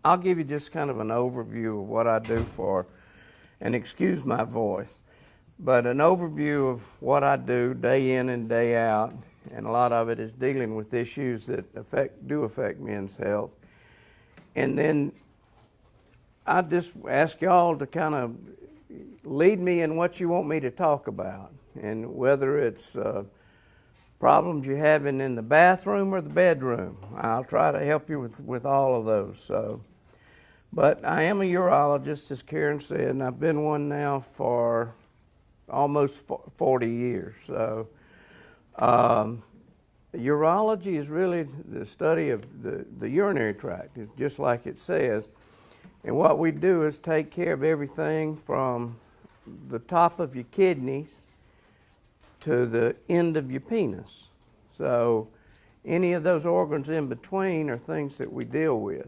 I'll give you just kind of an overview of what I do for, and excuse my voice, but an overview of what I do day in and day out, and a lot of it is dealing with issues that do affect men's health. And then I just ask y'all to kind of lead me in what you want me to talk about, and whether it's problems you're having in the bathroom or the bedroom, I'll try to help you with all of those. So, but I am a urologist, as Karen said, and I've been one now for almost 40 years. So, urology is really the study of the urinary tract, it's just like it says. And what we do is take care of everything from the top of your kidneys to the end of your penis. So any of those organs in between are things that we deal with.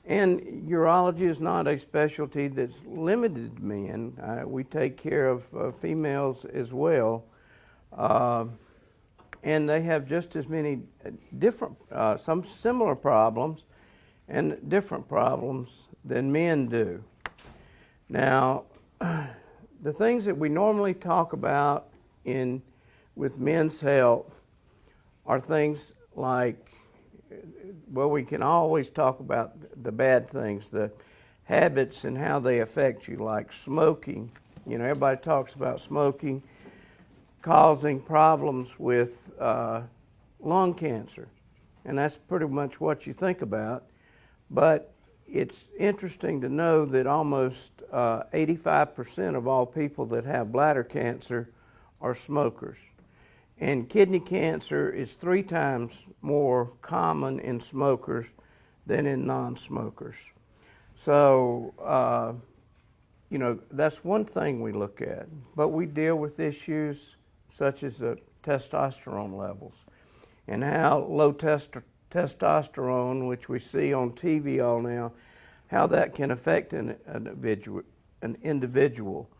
And urology is not a specialty that's limited to men. We take care of females as well. And they have just as many different, some similar problems and different problems than men do. Now, the things that we normally talk about with men's health are things like, well, we can always talk about the bad things, the habits and how they affect you, like smoking. You know, everybody talks about smoking causing problems with lung cancer, and that's pretty much what you think about. But it's interesting to know that almost 85% of all people that have bladder cancer are smokers. And kidney cancer is 3 times more common in smokers than in non-smokers. So, you know, that's one thing we look at. But we deal with issues such as the testosterone levels and how low testosterone, which we see on TV all now, how that can affect an individual,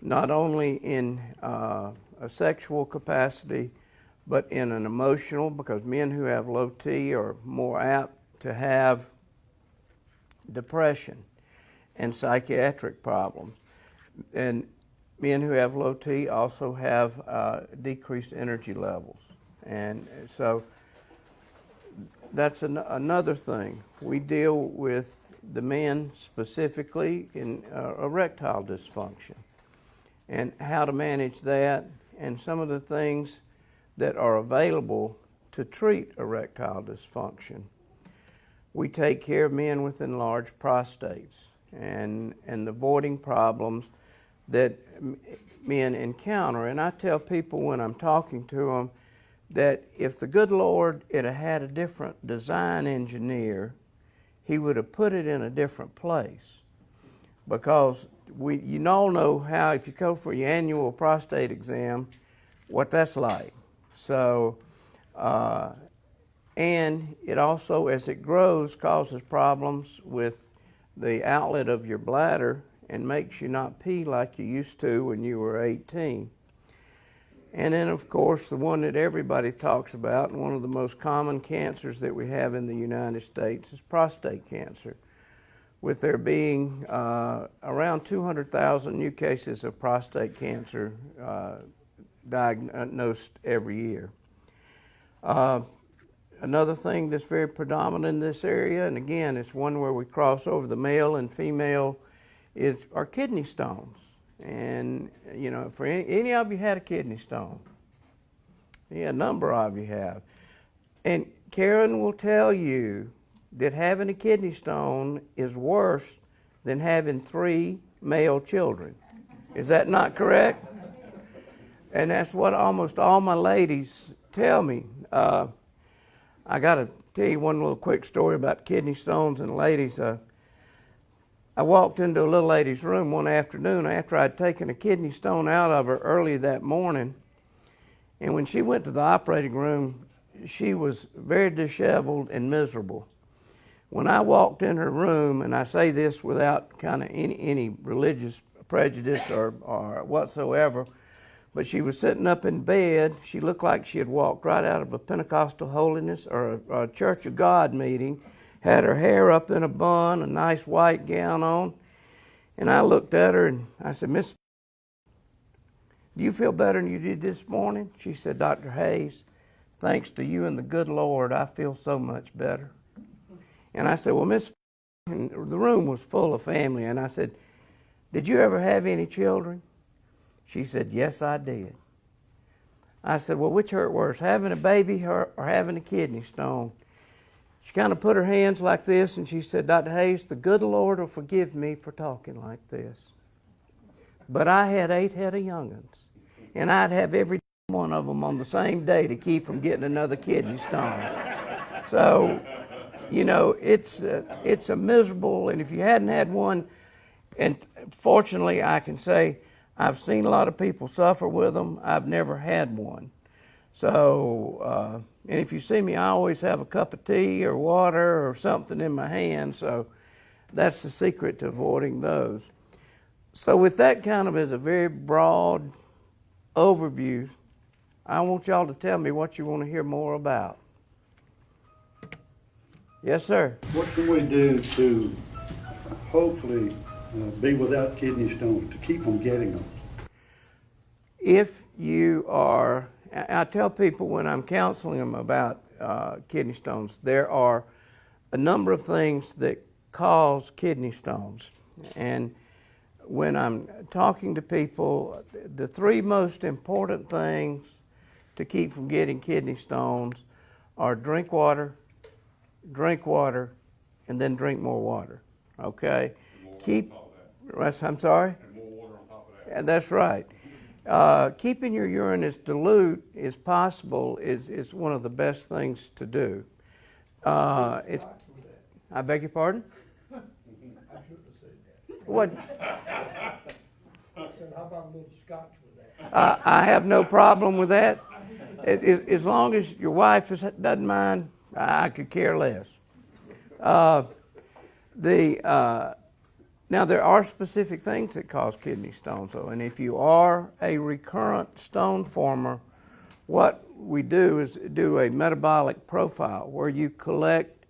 not only in a sexual capacity, but in an emotional, because men who have low T are more apt to have depression and psychiatric problems. And men who have low T also have decreased energy levels. And so that's another thing. We deal with the men specifically in erectile dysfunction and how to manage that, and some of the things that are available to treat erectile dysfunction. We take care of men with enlarged prostates and the voiding problems that men encounter. And I tell people when I'm talking to them that if the good Lord had had a different design engineer, He would have put it in a different place. Because you all know how, if you go for your annual prostate exam, what that's like. So, and it also, as it grows, causes problems with the outlet of your bladder and makes you not pee like you used to when you were 18. And then, of course, the one that everybody talks about, and one of the most common cancers that we have in the United States, is prostate cancer, with there being around 200,000 new cases of prostate cancer diagnosed every year. Another thing that's very predominant in this area, and again, it's one where we cross over the male and female, are kidney stones. And, you know, for any of you had a kidney stone? Yeah, a number of you have. And Karen will tell you that having a kidney stone is worse than having 3 male children. Is that not correct? And that's what almost all my ladies tell me. I got to tell you one little quick story about kidney stones and ladies. I walked into a little lady's room one afternoon after I'd taken a kidney stone out of her early that morning. And when she went to the operating room, she was very disheveled and miserable. When I walked in her room, and I say this without kind of any religious prejudice or whatsoever, but she was sitting up in bed. She looked like she had walked right out of a Pentecostal holiness or a Church of God meeting, had her hair up in a bun, a nice white gown on. And I looked at her and I said, Miss, do you feel better than you did this morning? She said, Dr. Hayes, thanks to you and the good Lord, I feel so much better. And I said, well, Miss, and the room was full of family, and I said, did you ever have any children? She said, yes, I did. I said, well, which hurt worse, having a baby or having a kidney stone? She kind of put her hands like this, and she said, Dr. Hayes, the good Lord will forgive me for talking like this. But I had 8 head of young'uns, and I'd have every one of them on the same day to keep from getting another kidney stone. So, you know, it's a miserable, and if you hadn't had one, and fortunately I can say I've seen a lot of people suffer with them. I've never had one. So, and if you see me, I always have a cup of tea or water or something in my hand, so that's the secret to avoiding those. So with that kind of as a very broad overview, I want y'all to tell me what you want to hear more about. Yes, sir. What can we do to hopefully be without kidney stones, to keep from getting them? If you are, I tell people when I'm counseling them about kidney stones, there are a number of things that cause kidney stones. And when I'm talking to people, the 3 most important things to keep from getting kidney stones are drink water, and then drink more water. Okay? I'm sorry? And more water on top of that. That's right. Keeping your urine as dilute as possible is one of the best things to do. I beg your pardon? I shouldn't have said that. What? I said, how about a little scotch with that? I have no problem with that. As long as your wife doesn't mind, I could care less. Now, there are specific things that cause kidney stones, though, and if you are a recurrent stone former, what we do is do a metabolic profile where you collect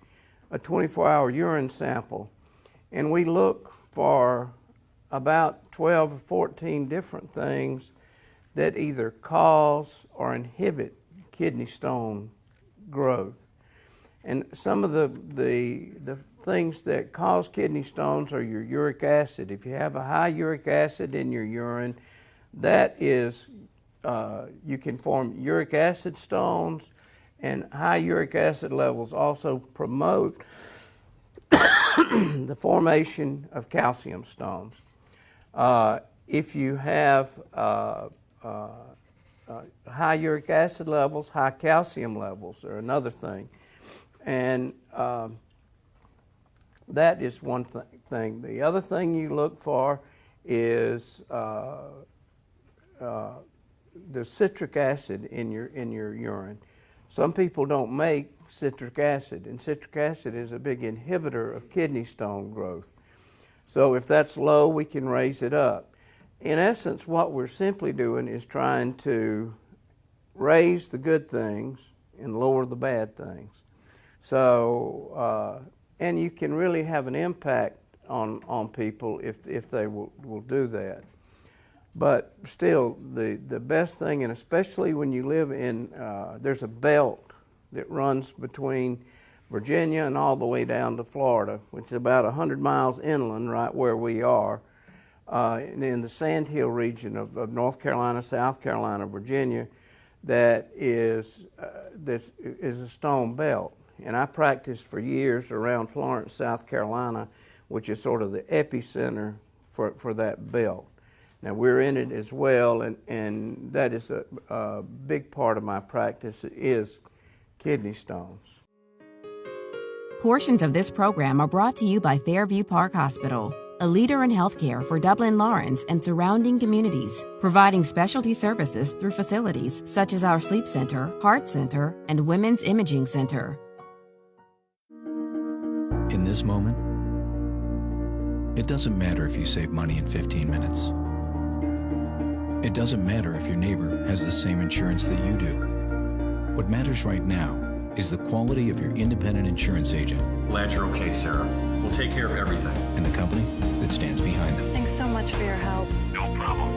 a 24-hour urine sample, and we look for about 12 or 14 different things that either cause or inhibit kidney stone growth. And some of the things that cause kidney stones are your uric acid. If you have a high uric acid in your urine, that is, you can form uric acid stones, and high uric acid levels also promote the formation of calcium stones. If you have high uric acid levels, high calcium levels are another thing. And that is one thing. The other thing you look for is the citric acid in your urine. Some people don't make citric acid, and citric acid is a big inhibitor of kidney stone growth. So if that's low, we can raise it up. In essence, what we're simply doing is trying to raise the good things and lower the bad things. So, and you can really have an impact on people if they will do that. But still, the best thing, and especially when you live in, there's a belt that runs between Virginia and all the way down to Florida, which is about 100 miles inland right where we are, in the Sandhill region of North Carolina, South Carolina, Virginia, that is a stone belt. And I practiced for years around Florence, South Carolina, which is sort of the epicenter for that belt. Now, we're in it as well, and that is a big part of my practice is kidney stones. Portions of this program are brought to you by Fairview Park Hospital, a leader in healthcare for Dublin, Lawrence, and surrounding communities, providing specialty services through facilities such as our Sleep Center, Heart Center, and Women's Imaging Center. In this moment, it doesn't matter if you save money in 15 minutes. It doesn't matter if your neighbor has the same insurance that you do. What matters right now is the quality of your independent insurance agent Glad you're okay, Sarah. We'll take care of everything. and the company that stands behind them. Thanks so much for your help. No problem.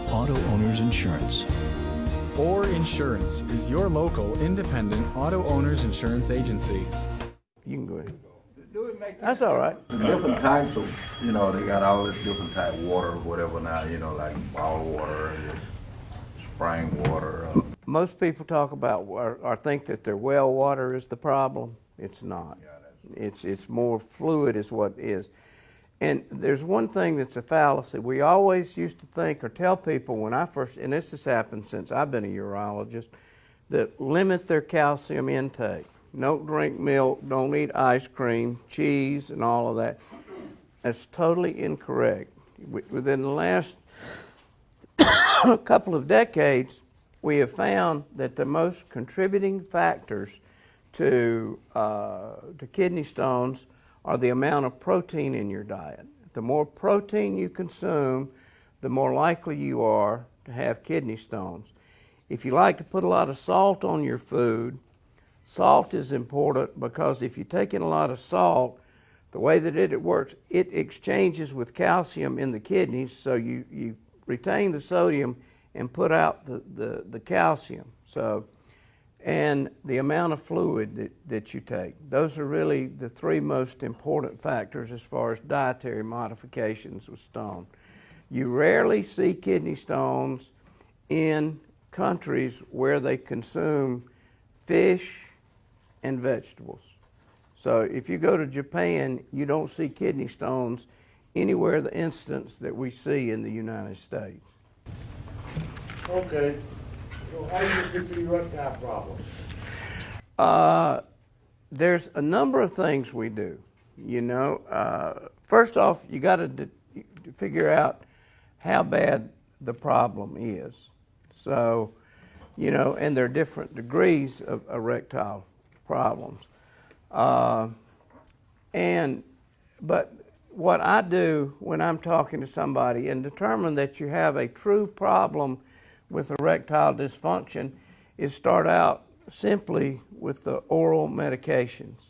Auto Owners Insurance. Or Insurance is your local independent auto owners insurance agency. You can go ahead. That's all right. Different types of, they got all this different type of water, whatever now, like bottled water, spring water. Most people talk about or think that their well water is the problem. It's not. It's more fluid is what it is. And there's one thing that's a fallacy. We always used to think or tell people when I first, and this has happened since I've been a urologist, that limit their calcium intake. Don't drink milk, don't eat ice cream, cheese, and all of that. That's totally incorrect. Within the last couple of decades, we have found that the most contributing factors to kidney stones are the amount of protein in your diet. The more protein you consume, the more likely you are to have kidney stones. If you like to put a lot of salt on your food, salt is important because if you take in a lot of salt, the way that it works, it exchanges with calcium in the kidneys, so you retain the sodium and put out the calcium. So, and the amount of fluid that you take. Those are really the three most important factors as far as dietary modifications with stone. You rarely see kidney stones in countries where they consume fish and vegetables. So if you go to Japan, you don't see kidney stones anywhere the instance that we see in the United States. Okay, so how do you get to the erectile problem? There's a number of things we do. First off, you got to figure out how bad the problem is. So, and there are different degrees of erectile problems. But what I do when I'm talking to somebody and determine that you have a true problem with erectile dysfunction is start out simply with the oral medications.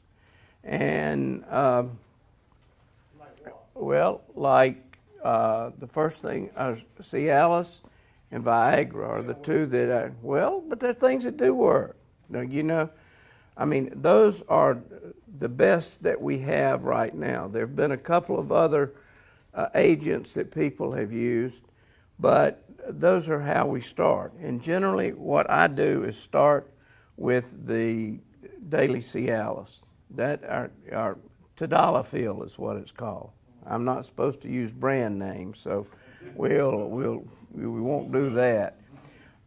And, the first thing, Cialis and Viagra are the two that but they're things that do work. Those are the best that we have right now. There have been a couple of other agents that people have used, but those are how we start. And generally what I do is start with the daily Cialis. That our tadalafil is what it's called. I'm not supposed to use brand names, so we won't do that.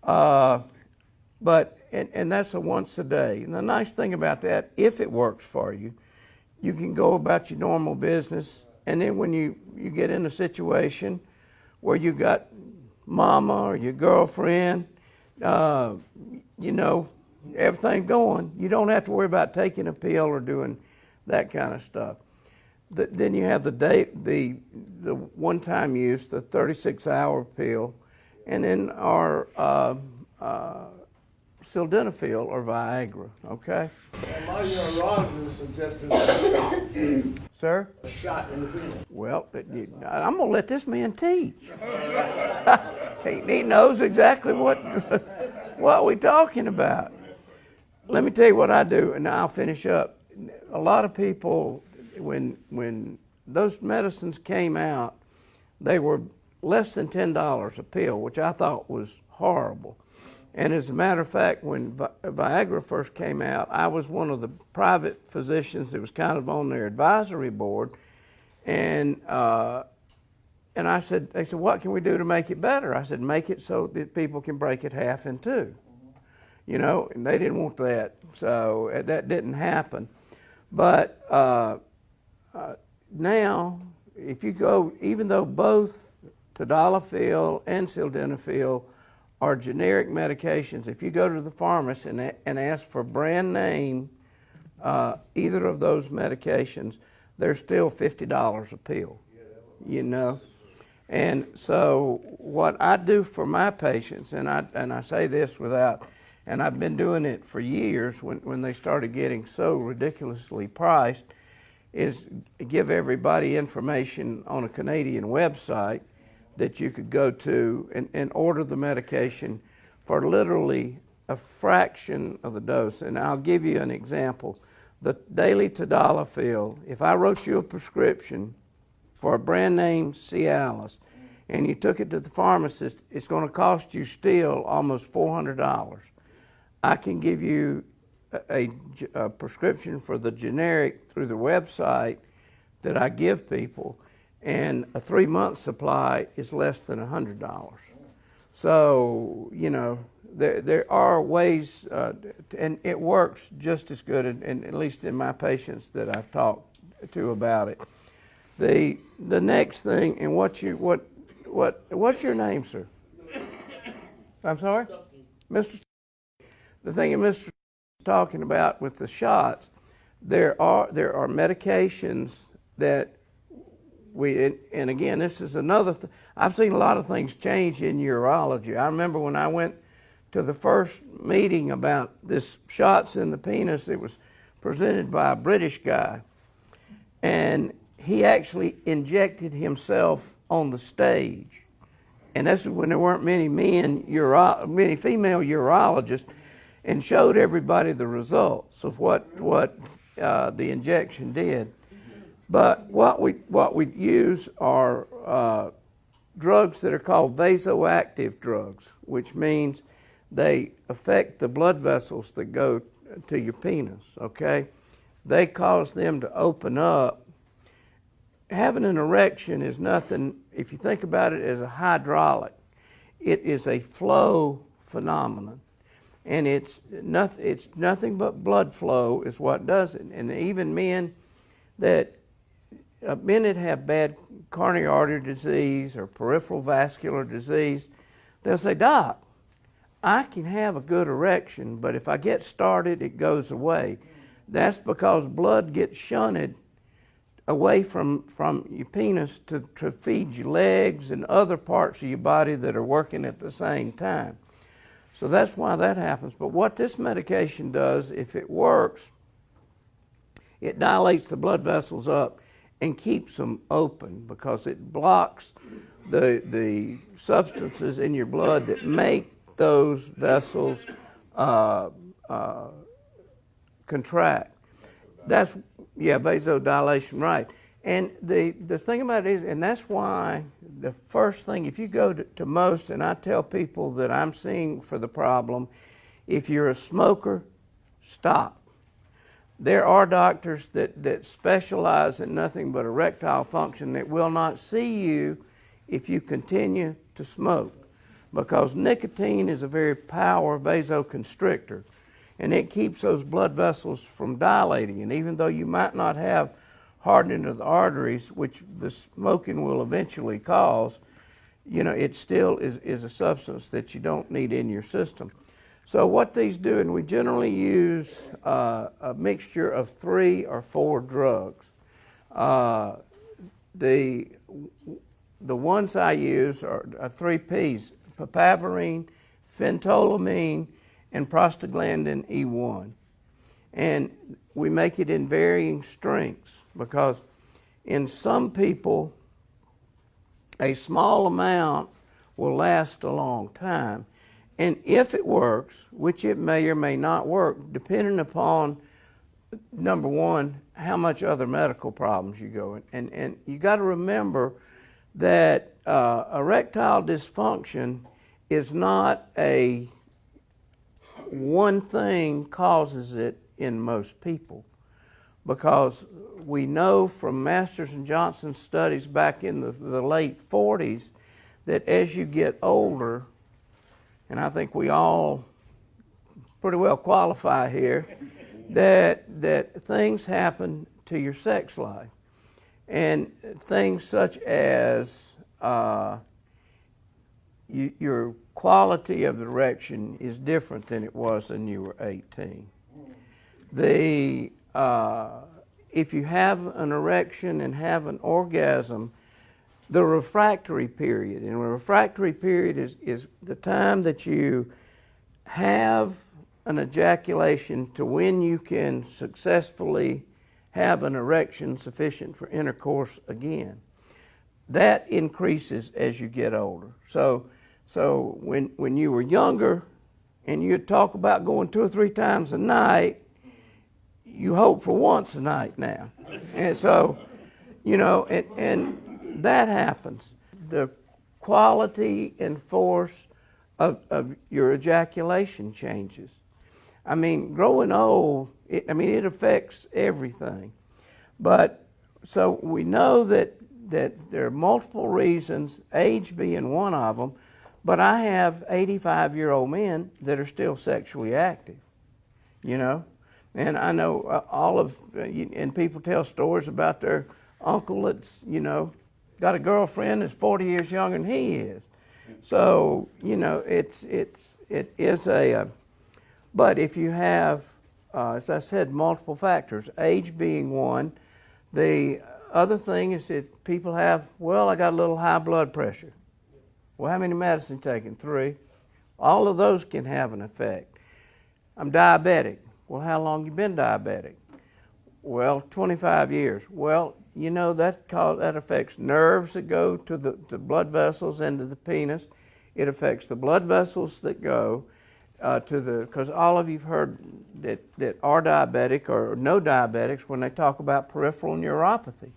But that's a once a day. And the nice thing about that, if it works for you, you can go about your normal business. And then when you get in a situation where you got mama or your girlfriend, everything going, you don't have to worry about taking a pill or doing that kind of stuff. Then you have the one-time use, the 36-hour pill, and then our sildenafil or Viagra, okay? And my urologist suggested a shot. Sir? A shot in the penis. Well, I'm going to let this man teach. He knows exactly what we're talking about. Let me tell you what I do, and I'll finish up. A lot of people, when those medicines came out, they were less than $10 a pill, which I thought was horrible. And as a matter of fact, when Viagra first came out, I was one of the private physicians that was kind of on their advisory board. And they said, what can we do to make it better? I said, make it so that people can break it half in two. And they didn't want that. So that didn't happen. But now, if you go, even though both tadalafil and sildenafil are generic medications, if you go to the pharmacist and ask for brand name, either of those medications, they're still $50 a pill, And so what I do for my patients, and I say this without and I've been doing it for years when they started getting so ridiculously priced, is give everybody information on a Canadian website that you could go to and order the medication for literally a fraction of the dose. And I'll give you an example. The daily tadalafil, if I wrote you a prescription for a brand name Cialis and you took it to the pharmacist, it's going to cost you still almost $400. I can give you a prescription for the generic through the website that I give people, and a 3-month supply is less than $100. So, you know, there are ways, and it works just as good, and at least in my patients that I've talked to about it. The next thing, and what's your name, sir? I'm sorry, Mr. The thing that Mr. talking about with the shots, there are medications that and again, this is another I've seen a lot of things change in urology. I remember when I went to the first meeting about this shots in the penis, it was presented by a British guy, and he actually injected himself on the stage. And this is when there weren't many female urologists, and showed everybody the results of what the injection did. But what we use are drugs that are called vasoactive drugs, which means they affect the blood vessels that go to your penis, okay? They cause them to open up. Having an erection is nothing, if you think about it as a hydraulic, it is a flow phenomenon. And it's nothing but blood flow is what does it. And even men that have bad coronary artery disease or peripheral vascular disease, they'll say, "Doc, I can have a good erection, but if I get started, it goes away." That's because blood gets shunted away from your penis to feed your legs and other parts of your body that are working at the same time. So that's why that happens. But what this medication does, if it works, it dilates the blood vessels up and keeps them open because it blocks the substances in your blood that make those vessels contract. That's, vasodilation, right. And the thing about it is, and that's why the first thing, if you go to most, and I tell people that I'm seeing for the problem, if you're a smoker, stop. There are doctors that specialize in nothing but erectile function that will not see you if you continue to smoke, because nicotine is a very powerful vasoconstrictor, and it keeps those blood vessels from dilating. And even though you might not have hardening of the arteries, which the smoking will eventually cause, it still is a substance that you don't need in your system. So what these do, and we generally use a mixture of 3 or 4 drugs. The ones I use are 3 Ps: papaverine, phentolamine, and prostaglandin E1. And we make it in varying strengths because in some people, a small amount will last a long time. And if it works, which it may or may not work, depending upon, number one, how much other medical problems you go in. And you got to remember that erectile dysfunction is not a one thing causes it in most people, because we know from Masters and Johnson studies back in the late 40s that as you get older, and I think we all pretty well qualify here, that things happen to your sex life. And things such as your quality of the erection is different than it was when you were 18. If you have an erection and have an orgasm, the refractory period, and the refractory period is the time that you have an ejaculation to when you can successfully have an erection sufficient for intercourse again. That increases as you get older. So when you were younger and you'd talk about going 2 or 3 times a night, you hope for once a night now. And so, you know, and that happens. The quality and force of your ejaculation changes. I mean, growing old, it affects everything. But so we know that there are multiple reasons, age being one of them, but I have 85-year-old men that are still sexually active, you know? And I know and people tell stories about their uncle that's, you know, got a girlfriend that's 40 years younger than he is. So, you know, it is but if you have, as I said, multiple factors, age being one, the other thing is that people have, well, I got a little high blood pressure. Well, how many medicines taken? 3. All of those can have an effect. I'm diabetic. Well, how long you been diabetic? Well, 25 years. Well, you know, that affects nerves that go to the blood vessels and to the penis. It affects the blood vessels that go because all of you've heard that are diabetic or no diabetics when they talk about peripheral neuropathy.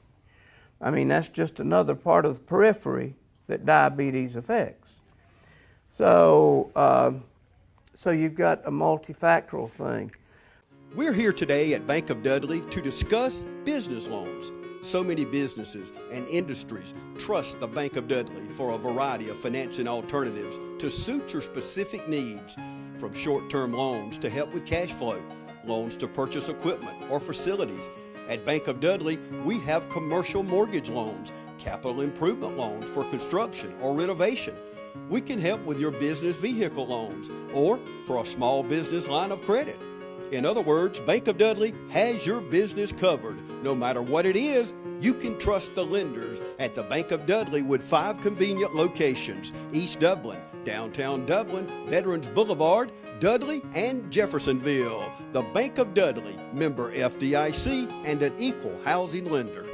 I mean, that's just another part of the periphery that diabetes affects. So, so you've got a multifactorial thing. We're here today at Bank of Dudley to discuss business loans. So many businesses and industries trust the Bank of Dudley for a variety of financing alternatives to suit your specific needs, from short-term loans to help with cash flow, loans to purchase equipment or facilities. At Bank of Dudley, we have commercial mortgage loans, capital improvement loans for construction or renovation. We can help with your business vehicle loans or for a small business line of credit. In other words, Bank of Dudley has your business covered. No matter what it is, you can trust the lenders at the Bank of Dudley with 5 convenient locations: East Dublin, downtown Dublin, Veterans Boulevard, Dudley, and Jeffersonville. The Bank of Dudley, member FDIC, and an equal housing lender.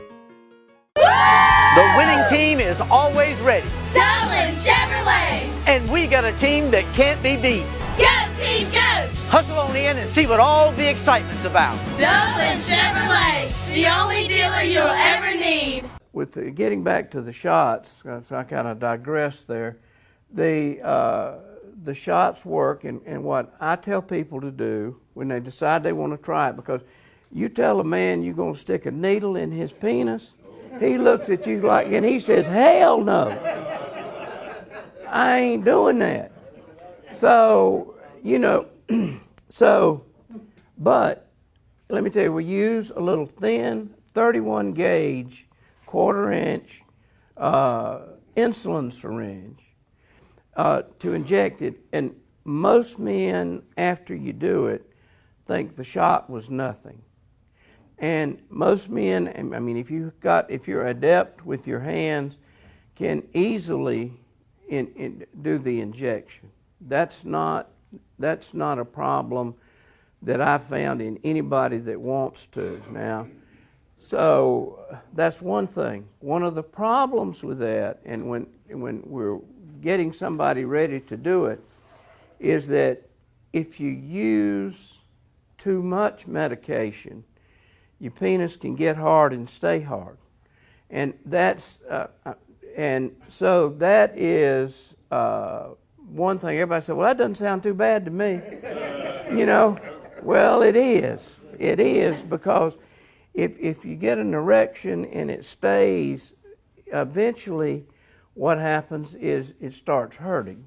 The winning team is always ready. Dublin Chevrolet! And we got a team that can't be beat. Go team, go! Hustle on in and see what all the excitement's about. Dublin Chevrolet, the only dealer you'll ever need. With getting back to the shots, so I kind of digressed there. The shots work, and what I tell people to do when they decide they want to try it, because you tell a man you're going to stick a needle in his penis, he looks at you like, and he says, hell no. I ain't doing that. So, you know, but let me tell you, we use a little thin 31 gauge, 1/4-inch insulin syringe to inject it. And most men, after you do it, think the shot was nothing. And most men, I mean, if you're adept with your hands, can easily do the injection. That's not a problem that I found in anybody that wants to now. So that's one thing. One of the problems with that, and when we're getting somebody ready to do it, is that if you use too much medication, your penis can get hard and stay hard. And that's and so that is one thing. Everybody said, well, that doesn't sound too bad to me. You know, well, it is. It is, because if you get an erection and it stays, eventually what happens is it starts hurting.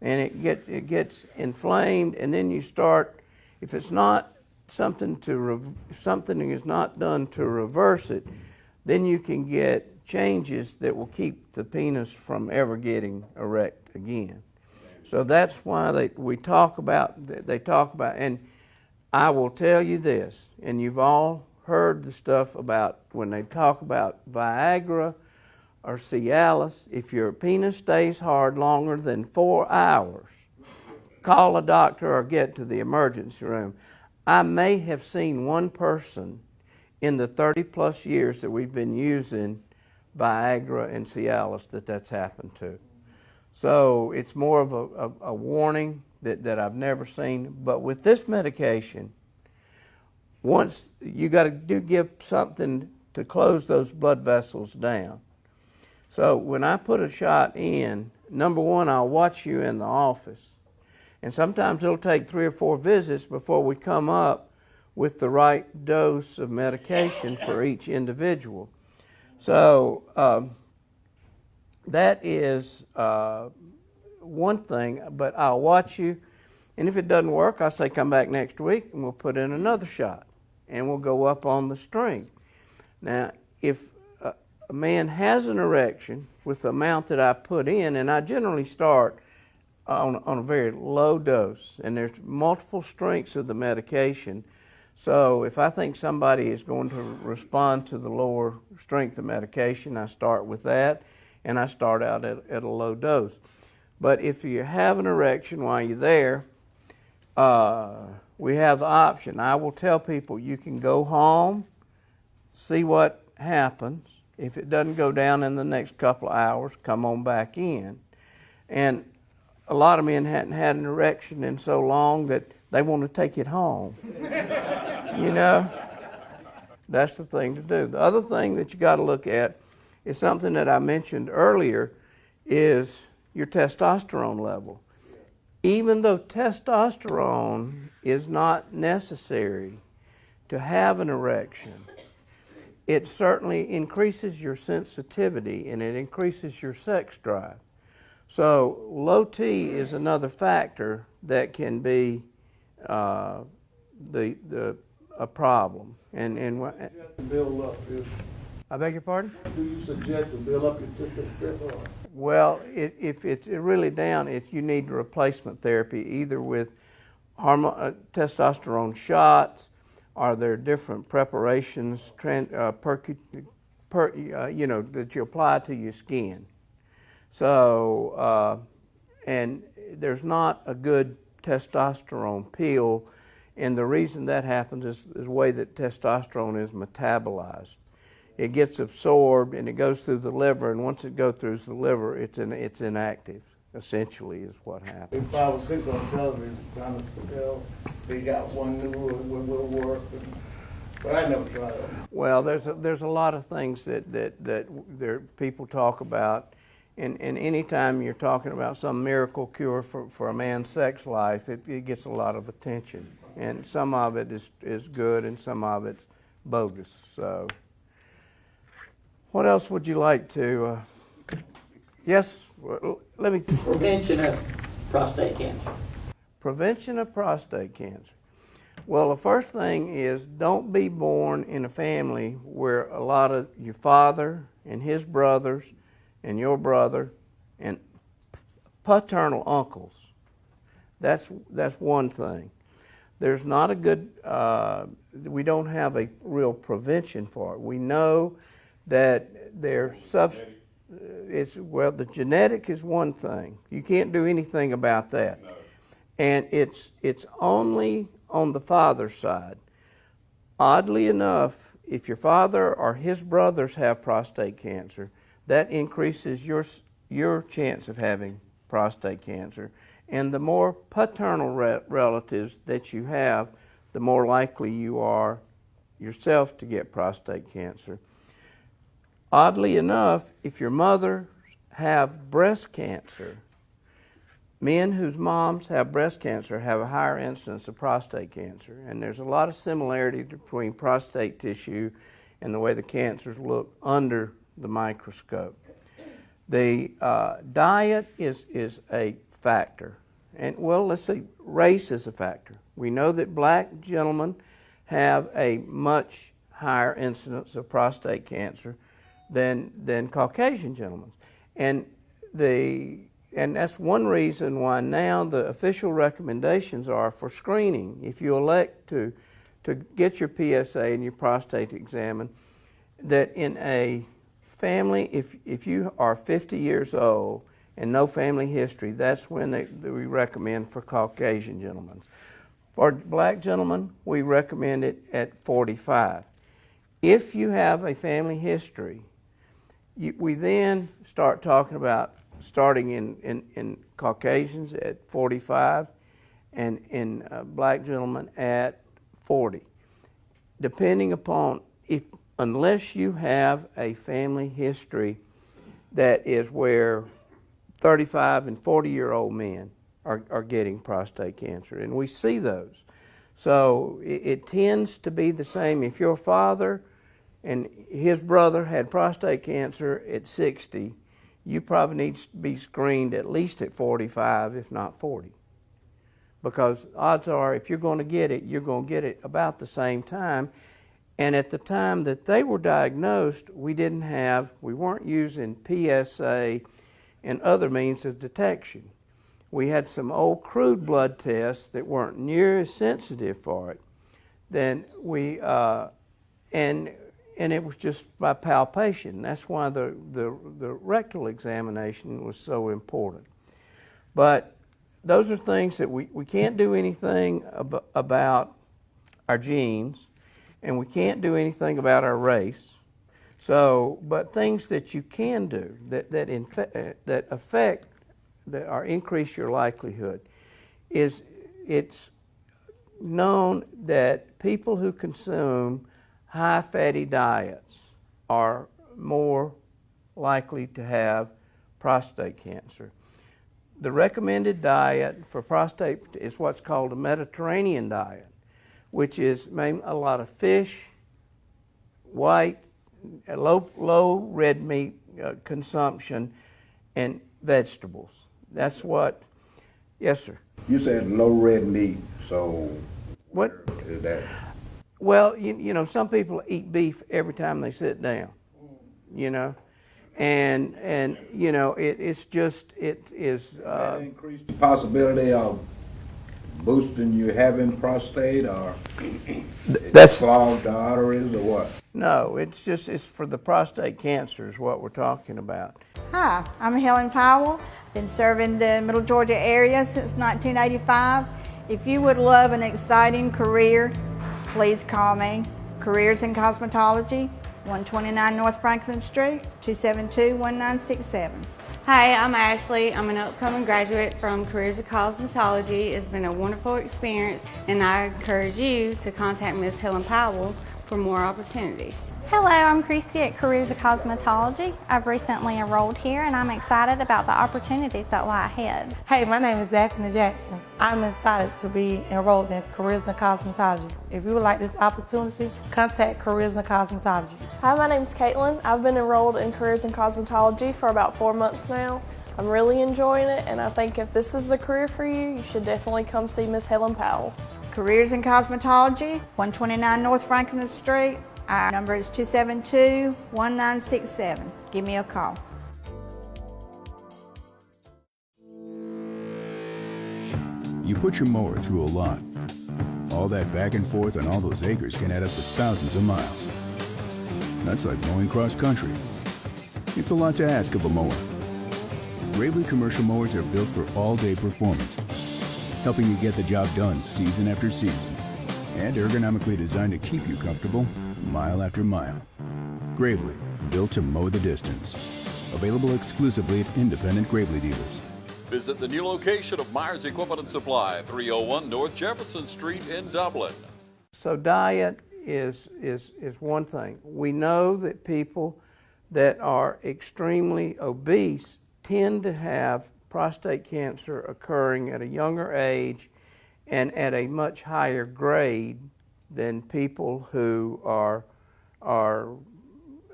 And it gets inflamed, and then you start, if it's not something is not done to reverse it, then you can get changes that will keep the penis from ever getting erect again. So that's why they talk about, and I will tell you this, and you've all heard the stuff about when they talk about Viagra or Cialis, if your penis stays hard longer than 4 hours, call a doctor or get to the emergency room. I may have seen one person in the 30-plus years that we've been using Viagra and Cialis that's happened to. So it's more of a warning that I've never seen. But with this medication, once you got to give something to close those blood vessels down. So when I put a shot in, number one, I'll watch you in the office. And sometimes it'll take 3 or 4 visits before we come up with the right dose of medication for each individual. So that is one thing, but I'll watch you. And if it doesn't work, I'll say come back next week and we'll put in another shot. And we'll go up on the string. Now, if a man has an erection with the amount that I put in, and I generally start on a very low dose, and there's multiple strengths of the medication. So if I think somebody is going to respond to the lower strength of medication, I start with that, and I start out at a low dose. But if you have an erection while you're there, we have the option. I will tell people you can go home, see what happens. If it doesn't go down in the next couple of hours, come on back in. And a lot of men hadn't had an erection in so long that they want to take it home. You know, that's the thing to do. The other thing that you got to look at is something that I mentioned earlier, is your testosterone level. Even though testosterone is not necessary to have an erection, it certainly increases your sensitivity and it increases your sex drive. So low T is another factor that can be a problem. And To build up, I beg your pardon? do you suggest to build up your testosterone? Well, if it's really down, you need replacement therapy, either with testosterone shots, or there are different preparations that you apply to your skin. So, and there's not a good testosterone pill, and the reason that happens is the way that testosterone is metabolized. It gets absorbed and it goes through the liver, and once it goes through the liver, it's inactive, essentially, is what happens. 5 or 6 on television trying to sell. They got one new one will work, but I never tried it. Well, there's a lot of things that people talk about, and anytime you're talking about some miracle cure for a man's sex life, it gets a lot of attention, and some of it is good and some of it's bogus. So. What else would you like to? Yes, let me. Prevention of prostate cancer. Prevention of prostate cancer. Well, the first thing is don't be born in a family where a lot of your father and his brothers and your brother and paternal uncles. That's one thing. There's not a good. We don't have a real prevention for it. We know that the genetic is one thing. You can't do anything about that. No. And it's only on the father's side. Oddly enough, if your father or his brothers have prostate cancer, that increases your chance of having prostate cancer. And the more paternal relatives that you have, the more likely you are yourself to get prostate cancer. Oddly enough, if your mothers have breast cancer, men whose moms have breast cancer have a higher incidence of prostate cancer. And there's a lot of similarity between prostate tissue and the way the cancers look under the microscope. The diet is a factor. And well, let's see, race is a factor. We know that black gentlemen have a much higher incidence of prostate cancer than Caucasian gentlemen. And that's one reason why now the official recommendations are for screening. If you elect to get your PSA and your prostate examined, that in a family, if you are 50 years old and no family history, that's when we recommend for Caucasian gentlemen. For black gentlemen, we recommend it at 45. If you have a family history, we then start talking about starting in Caucasians at 45 and in black gentlemen at 40. Depending upon, unless you have a family history that is where 35 and 40-year-old men are getting prostate cancer, and we see those. So it tends to be the same. If your father and his brother had prostate cancer at 60, you probably need to be screened at least at 45, if not 40. Because odds are, if you're going to get it, you're going to get it about the same time. And at the time that they were diagnosed, we weren't using PSA and other means of detection. We had some old crude blood tests that weren't near as sensitive for it. Then and it was just by palpation. That's why the rectal examination was so important. But those are things that we can't do anything about our genes, and we can't do anything about our race. So, but things that you can do that affect or increase your likelihood is, it's known that people who consume high fatty diets are more likely to have prostate cancer. The recommended diet for prostate is what's called a Mediterranean diet, which is a lot of fish, white, low red meat consumption, and vegetables. That's what, yes, sir. You said low red meat, so what is that? Well, you know, some people eat beef every time they sit down, you know, and you know, it is. That increase the possibility of boosting you having prostate, or that's clogged arteries, or what? No, it's for the prostate cancer is what we're talking about. Hi, I'm Helen Powell. Been serving the Middle Georgia area since 1985. If you would love an exciting career, please call me. Careers in Cosmetology, 129 North Franklin Street, 272-1967. Hi, I'm Ashley. I'm an upcoming graduate from Careers in Cosmetology. It's been a wonderful experience, and I encourage you to contact Ms. Helen Powell for more opportunities. Hello, I'm Christy at Careers of Cosmetology. I've recently enrolled here and I'm excited about the opportunities that lie ahead. Hey, my name is Daphne Jackson. I'm excited to be enrolled in Careers in Cosmetology. If you would like this opportunity, contact Careers in Cosmetology. Hi, my name is Caitlin. I've been enrolled in Careers in Cosmetology for about 4 months now. I'm really enjoying it, and I think if this is the career for you, you should definitely come see Miss Helen Powell. Careers in Cosmetology, 129 North Franklin Street. Our number is 272-1967. Give me a call. You put your mower through a lot. All that back and forth on all those acres can add up to thousands of miles. That's like mowing cross country. It's a lot to ask of a mower. Gravely commercial mowers are built for all-day performance, helping you get the job done season after season, and ergonomically designed to keep you comfortable mile after mile. Gravely, built to mow the distance. Available exclusively at independent Gravely dealers. Visit the new location of Myers Equipment and Supply, 301 North Jefferson Street in Dublin. So diet is one thing. We know that people that are extremely obese tend to have prostate cancer occurring at a younger age and at a much higher grade than people who are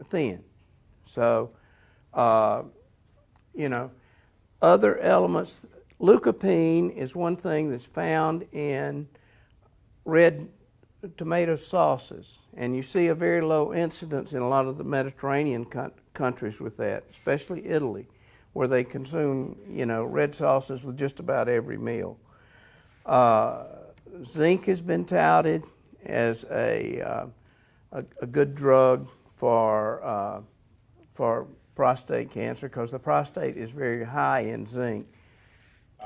thin. So, you know, other elements, leukopene is one thing that's found in red tomato sauces, and you see a very low incidence in a lot of the Mediterranean countries with that, especially Italy, where they consume, you know, red sauces with just about every meal. Zinc has been touted as a good drug for prostate cancer because the prostate is very high in zinc.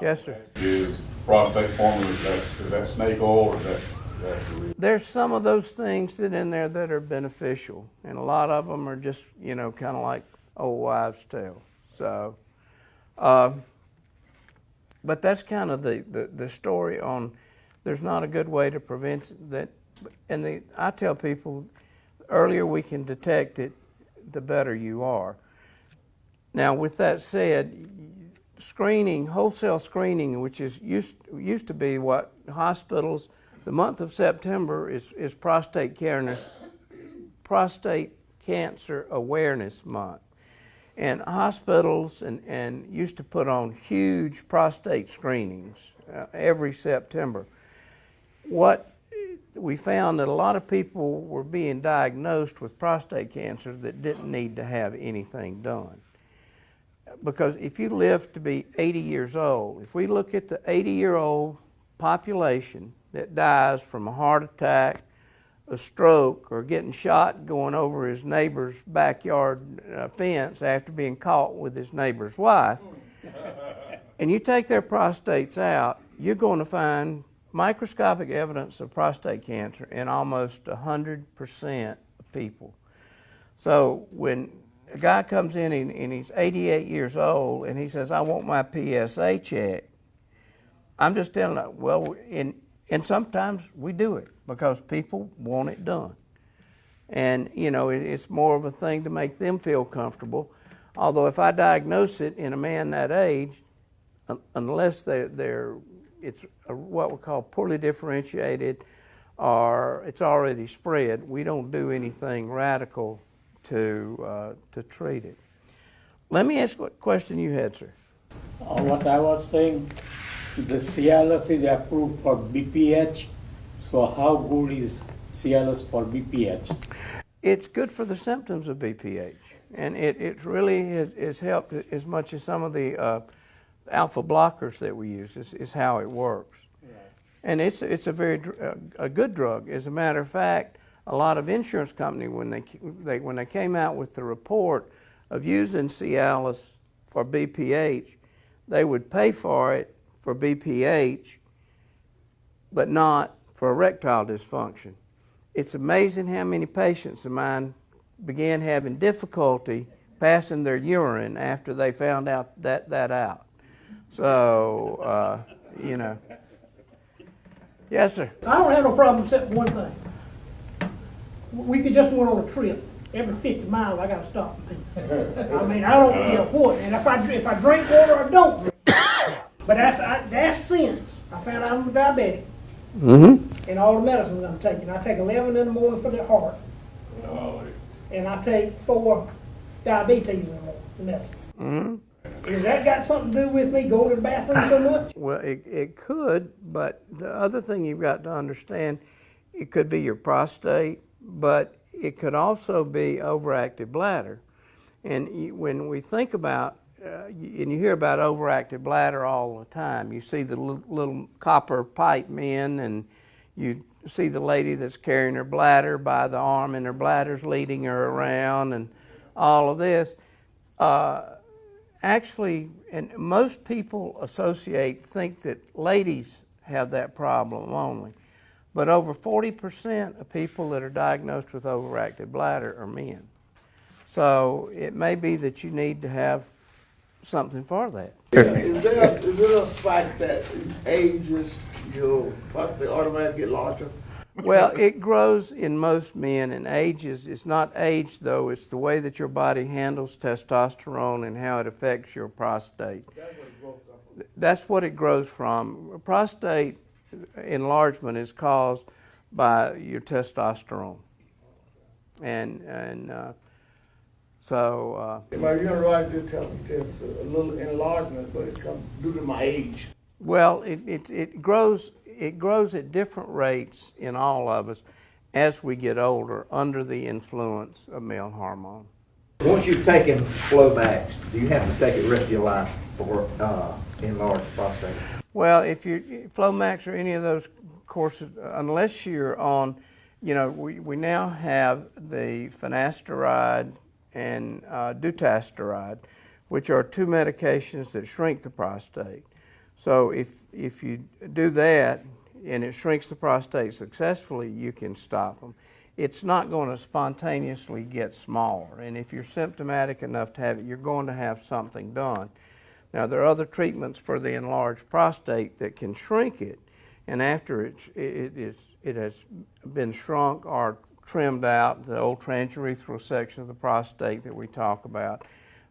Yes, sir. Is prostate formula, is that snake oil or is that the real? There's some of those things that in there that are beneficial, and a lot of them are just, kind of like old wives' tale. So, but that's kind of the story on. There's not a good way to prevent that, and I tell people, the earlier we can detect it, the better you are. Now, with that said, screening, wholesale screening, which is used to be what hospitals, the month of September is prostate cancer awareness month. And hospitals and used to put on huge prostate screenings every September. What we found that a lot of people were being diagnosed with prostate cancer that didn't need to have anything done. Because if you live to be 80 years old, if we look at the 80-year-old population that dies from a heart attack, a stroke, or getting shot going over his neighbor's backyard fence after being caught with his neighbor's wife, and you take their prostates out, you're going to find microscopic evidence of prostate cancer in almost 100% of people. So when a guy comes in and he's 88 years old and he says, I want my PSA checked, I'm just telling him, well, and sometimes we do it because people want it done. And, it's more of a thing to make them feel comfortable. Although if I diagnose it in a man that age, unless it's what we call poorly differentiated or it's already spread, we don't do anything radical to treat it. Let me ask what question you had, sir. What I was saying, the Cialis is approved for BPH, so how good is Cialis for BPH? It's good for the symptoms of BPH, and it really has helped as much as some of the alpha blockers that we use is how it works. Right. And it's a very a good drug. As a matter of fact, a lot of insurance companies, when they came out with the report of using Cialis for BPH, they would pay for it for BPH, but not for erectile dysfunction. It's amazing how many patients of mine began having difficulty passing their urine after they found out that out. So, Yes, sir. I don't have no problem except one thing. We could just went on a trip. Every 50 miles, I got to stop. I mean, I don't what. And if I drink water, I don't drink. But that's since I found out I'm diabetic. Mm-hmm. And all the medicines I'm taking. I take 11 in the morning for the heart. And I take 4 diabetes in the morning, the medicines. Mm-hmm. Has that got something to do with me going to the bathroom so much? Well, it could, but the other thing you've got to understand, it could be your prostate, but it could also be overactive bladder. And when we think about, and you hear about overactive bladder all the time, you see the little copper pipe men, and you see the lady that's carrying her bladder by the arm and her bladder's leading her around and all of this. Actually, and most people think that ladies have that problem only. But over 40% of people that are diagnosed with overactive bladder are men. So it may be that you need to have something for that. Is there a fact that ages your prostate automatically get larger? Well, it grows in most men, and it's not age though, it's the way that your body handles testosterone and how it affects your prostate. That's what it grows from. Prostate enlargement is caused by your testosterone. So Well, you're right to tell me a little enlargement, but it comes due to my age. Well, it grows at different rates in all of us as we get older under the influence of male hormone. Once you've taken Flomax, do you have to take it the rest of your life for enlarged prostate? Well, if you're Flomax or any of those courses, unless you're on, we now have the finasteride and dutasteride, which are two medications that shrink the prostate. So if you do that and it shrinks the prostate successfully, you can stop them. It's not going to spontaneously get smaller, and if you're symptomatic enough to have it, you're going to have something done. Now, there are other treatments for the enlarged prostate that can shrink it, and after it has been shrunk or trimmed out, the old transurethral section of the prostate that we talk about,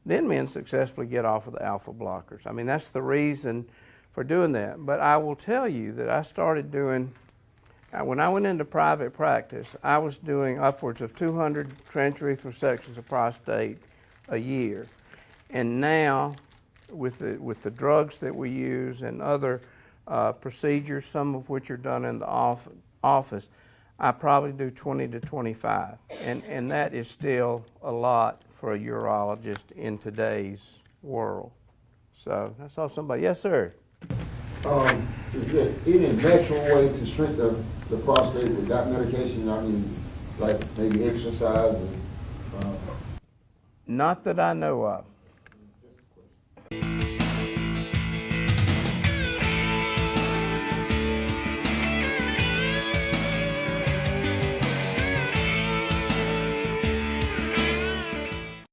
then men successfully get off of the alpha blockers. I mean, that's the reason for doing that. But I will tell you that I started doing, when I went into private practice, I was doing upwards of 200 transurethral sections of prostate a year. And now, with the drugs that we use and other procedures, some of which are done in the office, I probably do 20 to 25. And that is still a lot for a urologist in today's world. So that's all somebody. Yes, sir. Is there any natural way to shrink the prostate without medication? I mean, like maybe exercise? And, Not that I know of.